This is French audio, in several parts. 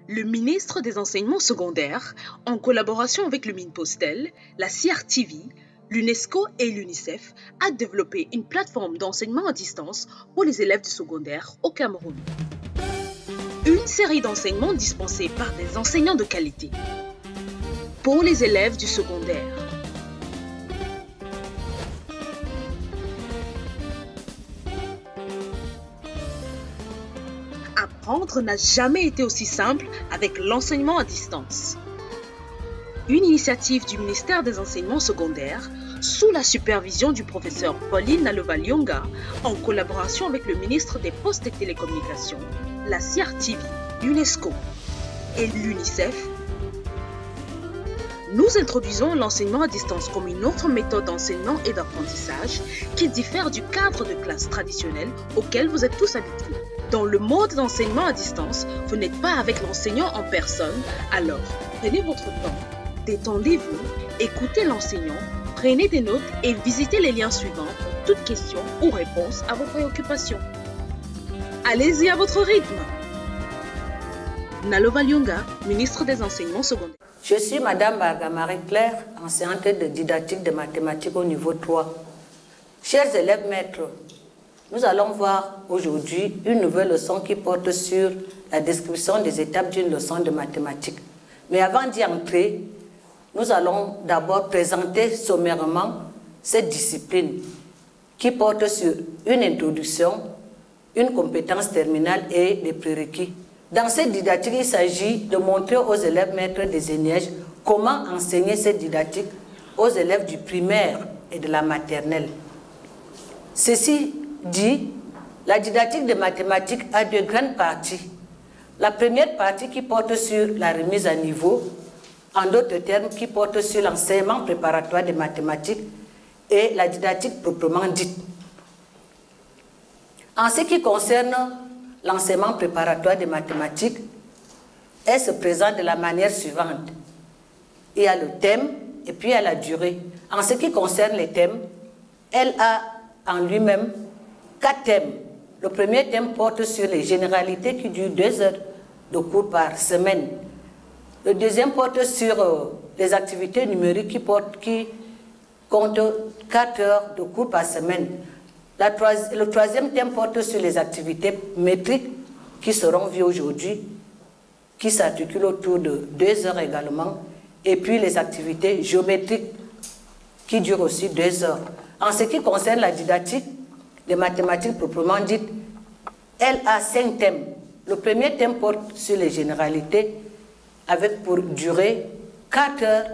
Le ministre des Enseignements secondaires, en collaboration avec le Minpostel, la CRTV, l'UNESCO et l'UNICEF, a développé une plateforme d'enseignement à distance pour les élèves du secondaire au Cameroun. Une série d'enseignements dispensés par des enseignants de qualité pour les élèves du secondaire. Apprendre n'a jamais été aussi simple avec l'enseignement à distance. Une initiative du ministère des Enseignements secondaires sous la supervision du professeur Pauline Nalova-Lyonga en collaboration avec le ministre des Postes et Télécommunications, la CRTV, l'UNESCO et l'UNICEF. Nous introduisons l'enseignement à distance comme une autre méthode d'enseignement et d'apprentissage qui diffère du cadre de classe traditionnel auquel vous êtes tous habitués. Dans le mode d'enseignement à distance, vous n'êtes pas avec l'enseignant en personne, alors prenez votre temps, détendez-vous, écoutez l'enseignant, prenez des notes et visitez les liens suivants pour toute question ou réponse à vos préoccupations. Allez-y à votre rythme. Nalova-Lyonga, ministre des Enseignements secondaires. Je suis Madame Barga Marie-Claire, enseignante de didactique de mathématiques au niveau 3. Chers élèves maîtres, nous allons voir aujourd'hui une nouvelle leçon qui porte sur la description des étapes d'une leçon de mathématiques. Mais avant d'y entrer, nous allons d'abord présenter sommairement cette discipline qui porte sur une introduction, une compétence terminale et des prérequis. Dans cette didactique, il s'agit de montrer aux élèves maîtres des ENIEJ comment enseigner cette didactique aux élèves du primaire et de la maternelle. Ceci dit, la didactique de mathématiques a deux grandes parties. La première partie qui porte sur la remise à niveau, en d'autres termes qui porte sur l'enseignement préparatoire des mathématiques et la didactique proprement dite. En ce qui concerne l'enseignement préparatoire des mathématiques, elle se présente de la manière suivante. Il y a le thème et puis il y a la durée. En ce qui concerne les thèmes, elle a en lui-même 4 thèmes. Le premier thème porte sur les généralités qui durent 2 heures de cours par semaine. Le deuxième porte sur les activités numériques qui comptent 4 heures de cours par semaine. Le troisième thème porte sur les activités métriques qui seront vues aujourd'hui, qui s'articulent autour de 2 heures également, et puis les activités géométriques qui durent aussi 2 heures. En ce qui concerne la didactique des mathématiques proprement dites, elle a 5 thèmes. Le premier thème porte sur les généralités avec pour durée 4 heures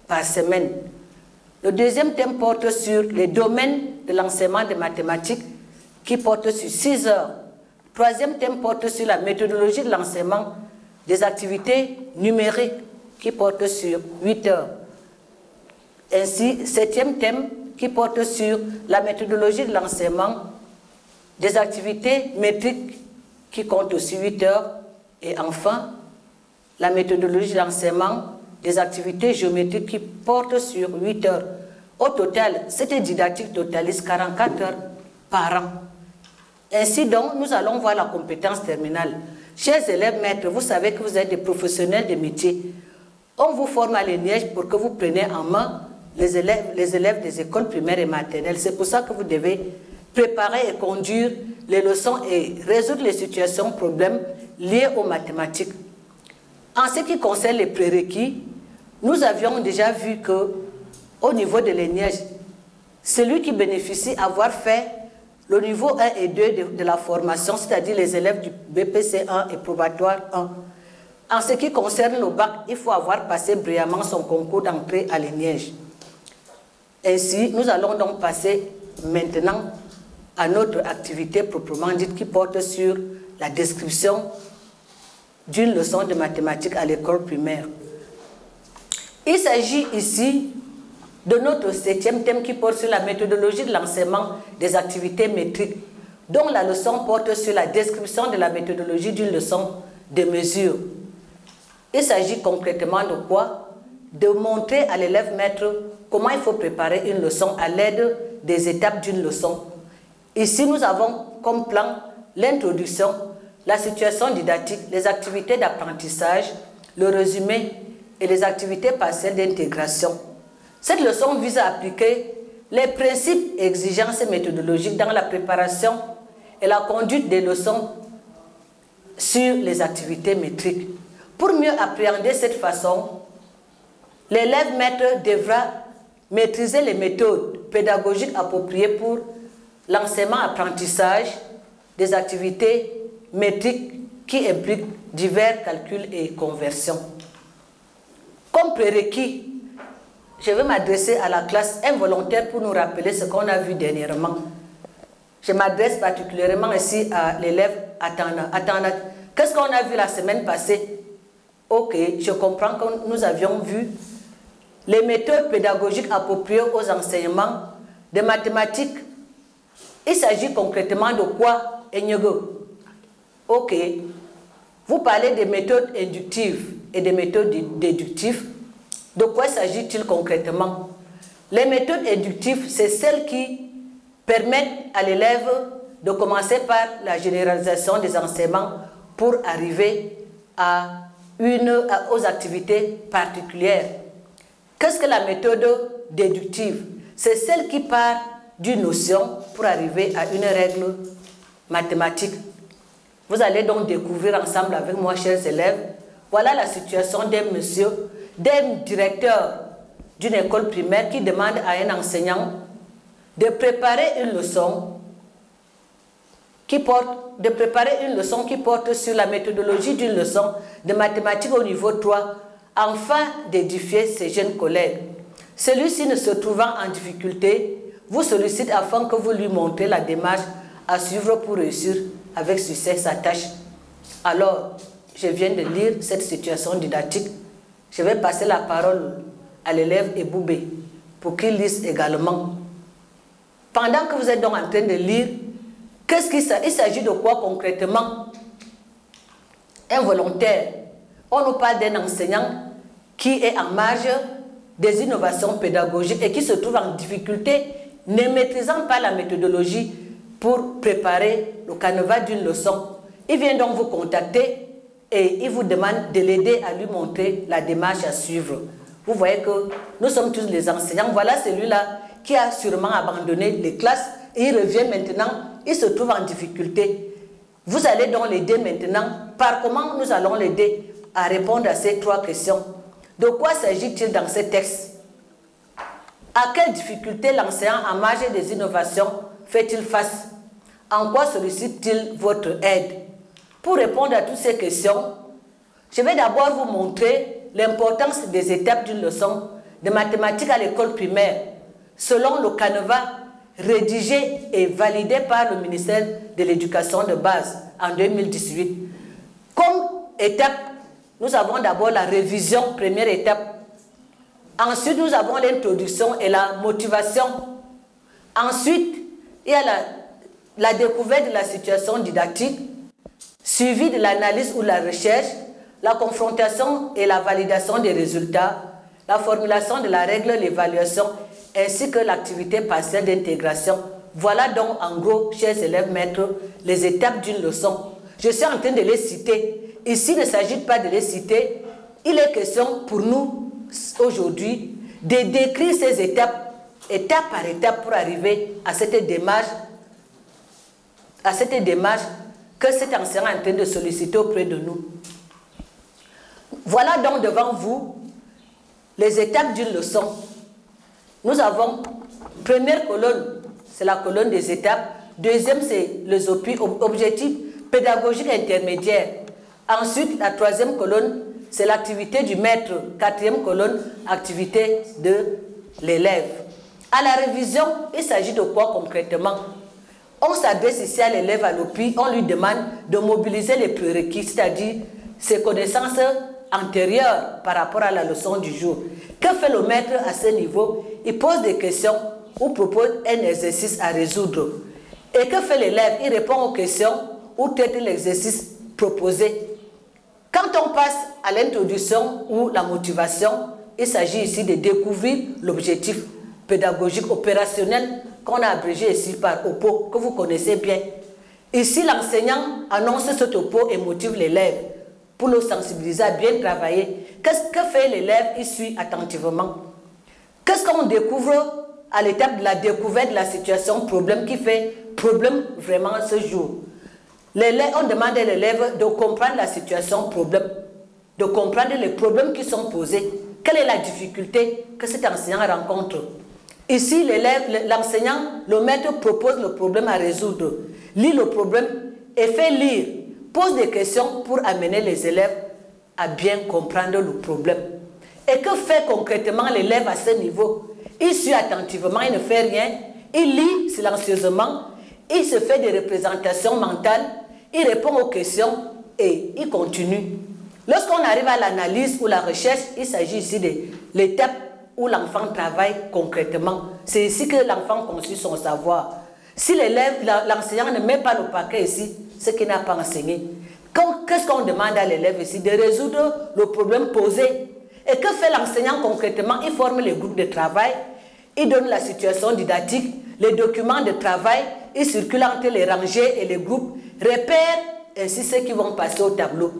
par semaine. Le deuxième thème porte sur les domaines de l'enseignement des mathématiques qui porte sur 6 heures. Le troisième thème porte sur la méthodologie de l'enseignement des activités numériques qui porte sur 8 heures. Ainsi, septième thème qui porte sur la méthodologie de l'enseignement des activités métriques qui compte aussi 8 heures. Et enfin, la méthodologie de l'enseignement des activités géométriques qui portent sur 8 heures. Au total, cette didactique totalise 44 heures par an. Ainsi donc, nous allons voir la compétence terminale. Chers élèves maîtres, vous savez que vous êtes des professionnels de métier. On vous forme à l'ENIEJ pour que vous preniez en main les élèves des écoles primaires et maternelles. C'est pour ça que vous devez préparer et conduire les leçons et résoudre les situations, problèmes liés aux mathématiques. En ce qui concerne les prérequis, nous avions déjà vu que au niveau de l'ENIEJ, celui qui bénéficie avoir fait le niveau 1 et 2 de la formation, c'est-à-dire les élèves du BPC 1 et probatoire 1. En ce qui concerne le bac, il faut avoir passé brillamment son concours d'entrée à l'ENIEJ. Ainsi, nous allons donc passer maintenant à notre activité proprement dite qui porte sur la description d'une leçon de mathématiques à l'école primaire. Il s'agit ici de notre 7e thème qui porte sur la méthodologie de l'enseignement des activités métriques, dont la leçon porte sur la description de la méthodologie d'une leçon de mesure. Il s'agit concrètement de quoi? De montrer à l'élève maître comment il faut préparer une leçon à l'aide des étapes d'une leçon. Ici, nous avons comme plan l'introduction, la situation didactique, les activités d'apprentissage, le résumé et les activités partielles d'intégration. Cette leçon vise à appliquer les principes, exigences et méthodologiques dans la préparation et la conduite des leçons sur les activités métriques. Pour mieux appréhender cette façon, l'élève maître devra maîtriser les méthodes pédagogiques appropriées pour l'enseignement-apprentissage des activités métriques qui impliquent divers calculs et conversions. Comme prérequis, je vais m'adresser à la classe involontaire pour nous rappeler ce qu'on a vu dernièrement. Je m'adresse particulièrement ici à l'élève Atana. Atana, qu'est-ce qu'on a vu la semaine passée? Ok, je comprends que nous avions vu les méthodes pédagogiques appropriées aux enseignements de mathématiques. Il s'agit concrètement de quoi, Enyego? Ok, vous parlez des méthodes inductives et des méthodes déductives. De quoi s'agit-il concrètement? Les méthodes inductives, c'est celles qui permettent à l'élève de commencer par la généralisation des enseignements pour arriver aux activités particulières. Qu'est-ce que la méthode déductive? C'est celle qui part d'une notion pour arriver à une règle mathématique. Vous allez donc découvrir ensemble avec moi, chers élèves, voilà la situation d'un directeur d'une école primaire qui demande à un enseignant de préparer une leçon qui porte sur la méthodologie d'une leçon de mathématiques au niveau 3 afin d'édifier ses jeunes collègues. Celui-ci, ne se trouvant en difficulté, vous sollicite afin que vous lui montrez la démarche à suivre pour réussir avec succès sa tâche. Alors, je viens de lire cette situation didactique. Je vais passer la parole à l'élève Eboubé pour qu'il lise également. Pendant que vous êtes donc en train de lire, il s'agit de quoi concrètement? Involontaire. On nous parle d'un enseignant qui est en marge des innovations pédagogiques et qui se trouve en difficulté, ne maîtrisant pas la méthodologie pour préparer le canevas d'une leçon. Il vient donc vous contacter et il vous demande de l'aider à lui montrer la démarche à suivre. Vous voyez que nous sommes tous les enseignants. Voilà celui-là qui a sûrement abandonné les classes et il revient maintenant, il se trouve en difficulté. Vous allez donc l'aider maintenant. Par comment nous allons l'aider à répondre à ces trois questions? De quoi s'agit-il dans ce texte? À quelle difficulté l'enseignant en marge des innovations fait-il face? En quoi sollicite-t-il votre aide? Pour répondre à toutes ces questions, je vais d'abord vous montrer l'importance des étapes d'une leçon de mathématiques à l'école primaire, selon le canevas rédigé et validé par le ministère de l'Éducation de base en 2018. Comme étape, nous avons d'abord la révision, première étape. Ensuite, nous avons l'introduction et la motivation. Ensuite, il y a la découverte de la situation didactique, suivi de l'analyse ou de la recherche, la confrontation et la validation des résultats, la formulation de la règle, l'évaluation, ainsi que l'activité partielle d'intégration. Voilà donc en gros, chers élèves maîtres, les étapes d'une leçon. Je suis en train de les citer. Ici, il ne s'agit pas de les citer. Il est question pour nous, aujourd'hui, de décrire ces étapes, étape par étape, pour arriver à cette démarche que cet enseignant est en train de solliciter auprès de nous. Voilà donc devant vous les étapes d'une leçon. Nous avons première colonne, c'est la colonne des étapes. Deuxième, c'est les objectifs pédagogiques intermédiaires. Ensuite, la troisième colonne, c'est l'activité du maître. Quatrième colonne, activité de l'élève. À la révision, il s'agit de quoi concrètement? On s'adresse ici à l'élève à l'OPI, on lui demande de mobiliser les prérequis, c'est-à-dire ses connaissances antérieures par rapport à la leçon du jour. Que fait le maître à ce niveau? Il pose des questions ou propose un exercice à résoudre. Et que fait l'élève? Il répond aux questions ou traite l'exercice proposé. Quand on passe à l'introduction ou la motivation, il s'agit ici de découvrir l'objectif pédagogique opérationnel qu'on a abrégé ici par OPO, que vous connaissez bien. Ici, l'enseignant annonce ce topo et motive l'élève pour le sensibiliser à bien travailler. Qu'est-ce que fait l'élève? Il suit attentivement. Qu'est-ce qu'on découvre à l'étape de la découverte de la situation problème qui fait problème vraiment ce jour? On demande à l'élève de comprendre la situation problème, de comprendre les problèmes qui sont posés. Quelle est la difficulté que cet enseignant rencontre? Ici, l'enseignant, le maître propose le problème à résoudre, lit le problème et fait lire, pose des questions pour amener les élèves à bien comprendre le problème. Et que fait concrètement l'élève à ce niveau? Il suit attentivement, il ne fait rien, il lit silencieusement, il se fait des représentations mentales, il répond aux questions et il continue. Lorsqu'on arrive à l'analyse ou la recherche, il s'agit ici de l'étape où l'enfant travaille concrètement. C'est ici que l'enfant construit son savoir. Si l'enseignant ne met pas le paquet ici, c'est qu'il n'a pas enseigné. Qu'est-ce qu'on demande à l'élève ici? De résoudre le problème posé. Et que fait l'enseignant concrètement? Il forme les groupes de travail, il donne la situation didactique, les documents de travail, il circule entre les rangées et les groupes, repère ainsi ceux qui vont passer au tableau.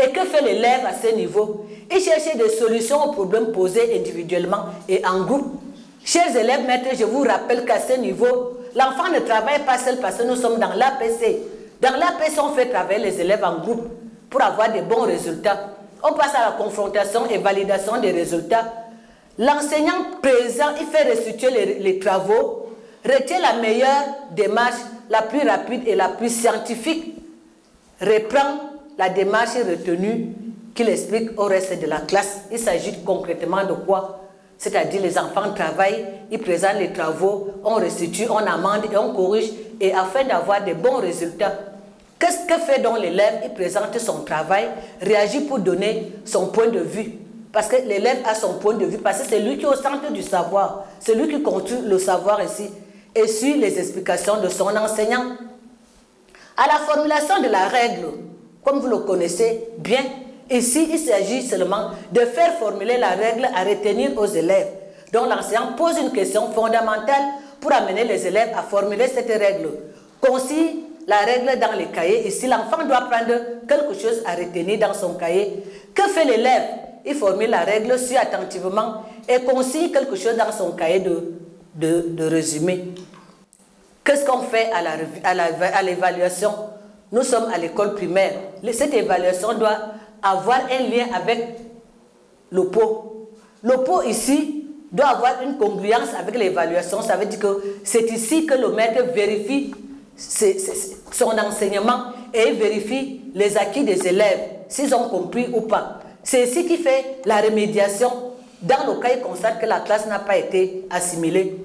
Et que fait l'élève à ce niveau? Il cherche des solutions aux problèmes posés individuellement et en groupe. Chers élèves maîtres, je vous rappelle qu'à ce niveau, l'enfant ne travaille pas seul parce que nous sommes dans l'APC. Dans l'APC, on fait travailler les élèves en groupe pour avoir des bons résultats. On passe à la confrontation et validation des résultats. L'enseignant présent, il fait restituer les travaux, retient la meilleure démarche, la plus rapide et la plus scientifique, reprend la démarche retenue qu'il explique au reste de la classe. Il s'agit concrètement de quoi? C'est-à-dire les enfants travaillent, ils présentent les travaux, on restitue, on amende et on corrige, et afin d'avoir de bons résultats. Qu'est-ce que fait donc l'élève? Il présente son travail, réagit pour donner son point de vue. Parce que l'élève a son point de vue, parce que c'est lui qui est au centre du savoir, c'est lui qui construit le savoir ici, et suit les explications de son enseignant. À la formulation de la règle, comme vous le connaissez bien, ici il s'agit seulement de faire formuler la règle à retenir aux élèves. Donc l'enseignant pose une question fondamentale pour amener les élèves à formuler cette règle. Concis la règle dans les cahiers. Ici, l'enfant doit prendre quelque chose à retenir dans son cahier. Que fait l'élève? Il formule la règle, suit attentivement et consigne quelque chose dans son cahier de résumé. Qu'est-ce qu'on fait à l'évaluation? Nous sommes à l'école primaire. Cette évaluation doit avoir un lien avec le pot. Le pot ici doit avoir une congruence avec l'évaluation. Ça veut dire que c'est ici que le maître vérifie son enseignement et vérifie les acquis des élèves, s'ils ont compris ou pas. C'est ici qu'il fait la remédiation. Dans le cas, il constate que la classe n'a pas été assimilée.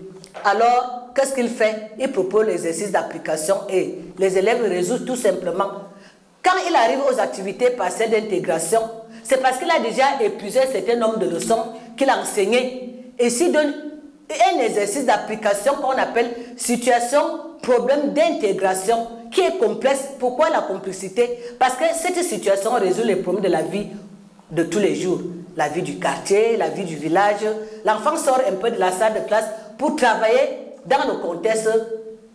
Alors, qu'est-ce qu'il fait? Il propose l'exercice d'application et les élèves résolvent tout simplement. Quand il arrive aux activités partielles d'intégration, c'est parce qu'il a déjà épuisé un certain nombre de leçons qu'il a enseignées. Et s'il donne un exercice d'application qu'on appelle situation, problème d'intégration, qui est complexe. Pourquoi la complexité? Parce que cette situation résout les problèmes de la vie de tous les jours. La vie du quartier, la vie du village. L'enfant sort un peu de la salle de classe pour travailler dans le contexte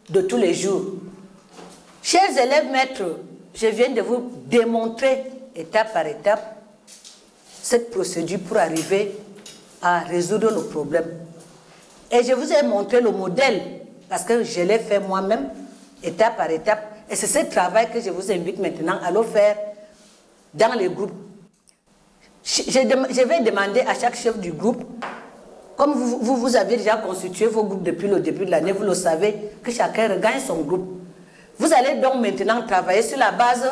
de tous les jours. Chers élèves maîtres, je viens de vous démontrer étape par étape cette procédure pour arriver à résoudre le problème. Et je vous ai montré le modèle parce que je l'ai fait moi-même, étape par étape. Et c'est ce travail que je vous invite maintenant à le faire dans les groupes. Je vais demander à chaque chef du groupe, comme vous avez déjà constitué vos groupes depuis le début de l'année, vous le savez, que chacun regagne son groupe. Vous allez donc maintenant travailler sur la base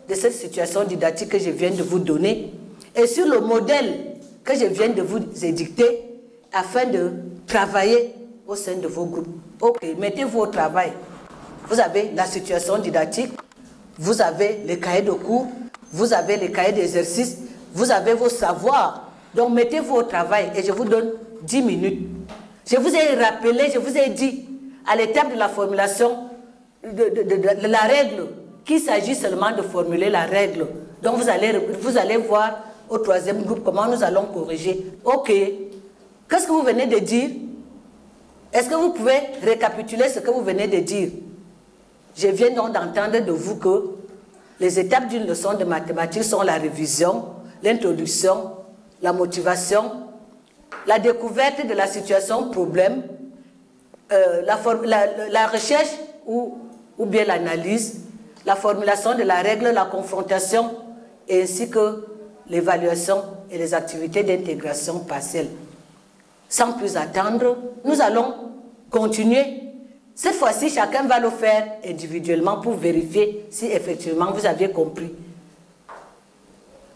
de cette situation didactique que je viens de vous donner et sur le modèle que je viens de vous édicter afin de travailler au sein de vos groupes. Ok, mettez-vous au travail. Vous avez la situation didactique, vous avez les cahiers de cours, vous avez les cahiers d'exercice, vous avez vos savoirs. Donc mettez-vous au travail et je vous donne 10 minutes. Je vous ai rappelé, je vous ai dit à l'étape de la formulation de la règle qu'il s'agit seulement de formuler la règle. Donc vous allez voir au troisième groupe comment nous allons corriger. Ok. Qu'est-ce que vous venez de dire? Est-ce que vous pouvez récapituler ce que vous venez de dire? Je viens donc d'entendre de vous que les étapes d'une leçon de mathématiques sont la révision, l'introduction, la motivation, la découverte de la situation problème, la recherche ou bien l'analyse, la formulation de la règle, la confrontation, ainsi que l'évaluation et les activités d'intégration partielle. Sans plus attendre, nous allons continuer. Cette fois-ci, chacun va le faire individuellement pour vérifier si effectivement vous aviez compris.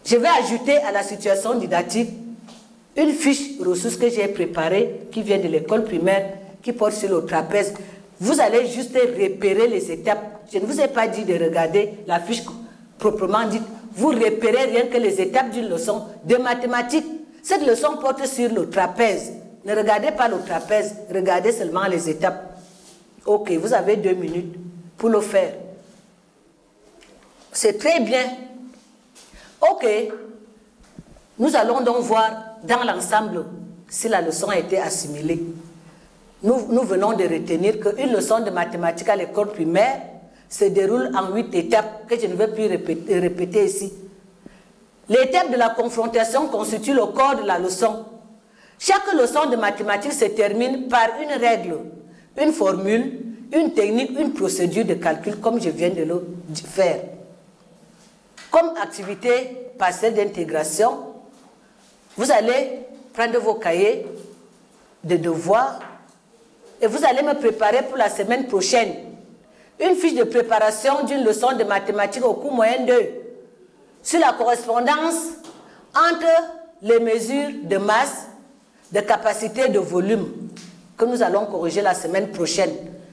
Je vais ajouter à la situation didactique une fiche ressource que j'ai préparée, qui vient de l'école primaire, qui porte sur le trapèze. Vous allez juste repérer les étapes. Je ne vous ai pas dit de regarder la fiche proprement dite. Vous repérez rien que les étapes d'une leçon de mathématiques. Cette leçon porte sur le trapèze. Ne regardez pas le trapèze, regardez seulement les étapes. Ok, vous avez 2 minutes pour le faire. C'est très bien. Ok, nous allons donc voir dans l'ensemble si la leçon a été assimilée. Nous venons de retenir qu'une leçon de mathématiques à l'école primaire se déroule en 8 étapes que je ne vais plus répéter ici. L'étape de la confrontation constitue le corps de la leçon. Chaque leçon de mathématiques se termine par une règle, une formule, une technique, une procédure de calcul comme je viens de le faire. Comme activité partielle d'intégration, vous allez prendre vos cahiers de devoirs et vous allez me préparer pour la semaine prochaine une fiche de préparation d'une leçon de mathématiques au cours moyen 2 sur la correspondance entre les mesures de masse, de capacité, de volume que nous allons corriger la semaine prochaine.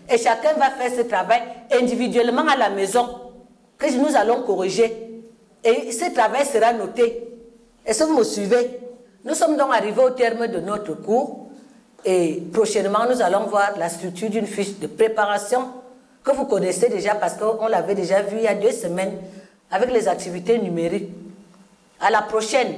Et chacun va faire ce travail individuellement à la maison que nous allons corriger. Et ce travail sera noté. Est-ce que vous me suivez? Nous sommes donc arrivés au terme de notre cours et prochainement nous allons voir la structure d'une fiche de préparation que vous connaissez déjà parce qu'on l'avait déjà vu il y a 2 semaines avec les activités numériques. À la prochaine.